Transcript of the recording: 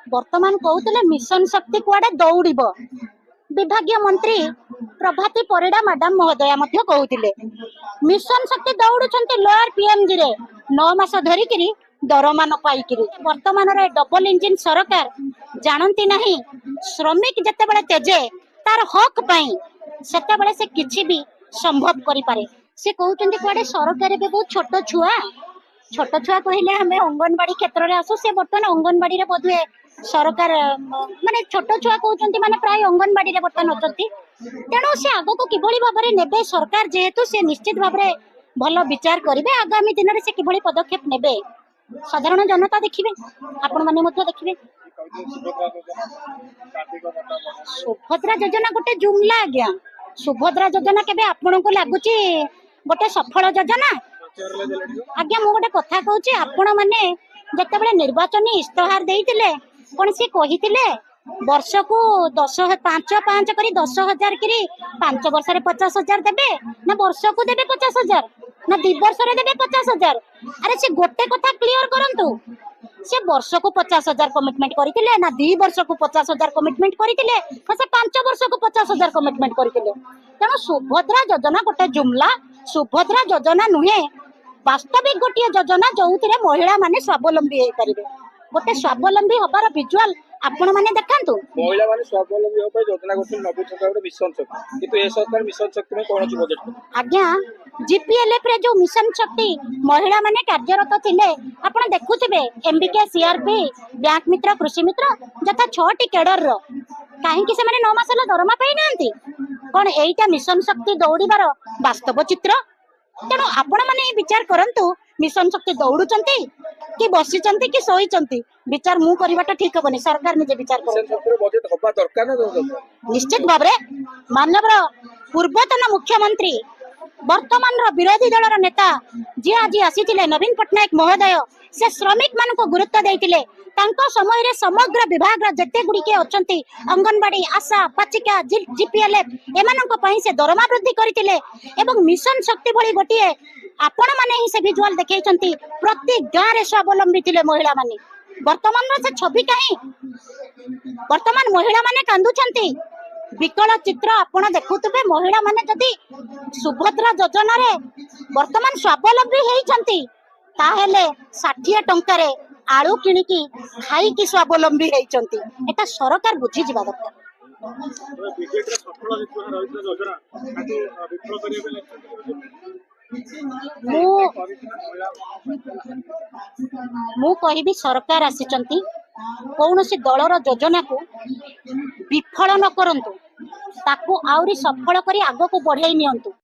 वर्तमान कहते मिशन शक्ति कुआडे दौड़ विभाग मंत्री प्रभाती परिडा मैडम महोदया कहते मिशन शक्ति दौड़ुंट लोअर पीएमजी रे 9 मास धरिकी दरमा न पाई वर्तमान डबल इंजिन सरकार जानती नहीं श्रमिक जिते तेजे तार हक पाई सेते से किसी भी संभव करि पारे से कहते कुआडे सरकार भी बहुत छोट छुआ कहले हमें अंगनवाड़ी क्षेत्र में आसू से बर्तमान अंगनवाड़ी रे बोधे सरकार माने छोट छुआ कहते माने प्राय अंगनवाड़ी रे बर्तमान अछंती तेणु से आगो को किभली भाव में नेबे सरकार जेहेतु से निश्चित भाव में भल विचार करेंगे आगामी दिन में से किभली पदक्षेप नेबे साधारण जनता देखिए आपण माने मध्य देखिए सुभद्रा योजना गोटे जुमला आज्ञा सुभद्रा योजना केबे आपन को लागुची गोटे सफल योजना आज्ञा मु गोटे कथा कहूची आपण माने जते निर्वाचन इस्ताहार देइतिले कोन से कहितिले वर्ष को 5 करी 10,000 करी 5 वर्ष रे 50,000 देबे ना वर्ष को देबे 50,000 ना 2 वर्ष रे देबे 50,000 अरे से गोटे कथा क्लियर करंतु से वर्ष को 50,000 कमिटमेंट करथिले ना 2 वर्ष को 50,000 कमिटमेंट करथिले ना से 5 वर्ष को 50,000 कमिटमेंट करथिले तेणु सुभद्रा योजना गोटे जुमला सुभद्रा योजना नुहे वास्तविक गोटे योजना जो महिला माने स्वावलंबी हो पारे गोटे स्वावलंबी हबार विजुअल आपण माने देखांतु महिला माने स्वावलंबी हो पाए योजना गोटे नवीन सरकार मिशन शक्ति किंतु ए सरकार मिशन शक्ति में कौन बजट आज्ञा जीपीएलएफ रे जो मिशन शक्ति महिला माने कार्यरत थिले आपण देखुथिबे एमबीके सीआरपी बैंक मित्र कृषि मित्र जथा 6 टी कैडर रो काहे कि से माने 9 मास दरमा पाई नांती कोन एटा मिशन शक्ति दौड़ीबार वास्तव चित्र तेणु आपण माने विचार करंतु मिशन शक्ति दौड़ुचंती कि बसिचंती कि सोईचंती विचार मु करबाटा ठीक हबनी सरकार निजे विचार कर बजट होबा दरकार ना निश्चित भाव में माननीय पूर्वतन मुख्यमंत्री वर्तमान विरोधी दल नेता जी आज आसी नवीन पट्टनायक महोदय से श्रमिक मान को गुरुत्व देते समय रे समग्र विभाग जते गुड़िके अच्छी अंगनवाड़ी आशा पाचिका जीपीएलएफ एम से दरमा वृद्धि करते मिशन शक्ति भली गोटे आपण मैंने ही से विजुअल देखते प्रति गाँव में स्वावलंबी थे महिला माने वर्तमान से छवि कहीं वर्तमान महिला माने कांदुचंती विकल चित्र आपण देखुतबे महिला माने जदि सुभद्रा योजना रे वर्तमान स्वावलंबी होइचंती ताहेले 60 टंका रे आलू किणिकी खाई की स्वावलंबी होइचंती एटा सरकार बुझी जिबा दरकार मु कहिबी सरकार आसीचंती कौन सी दलर योजना को विफल न करंतु ताकू आउरी सफल करी आगो को बढ़ाई नियंतु।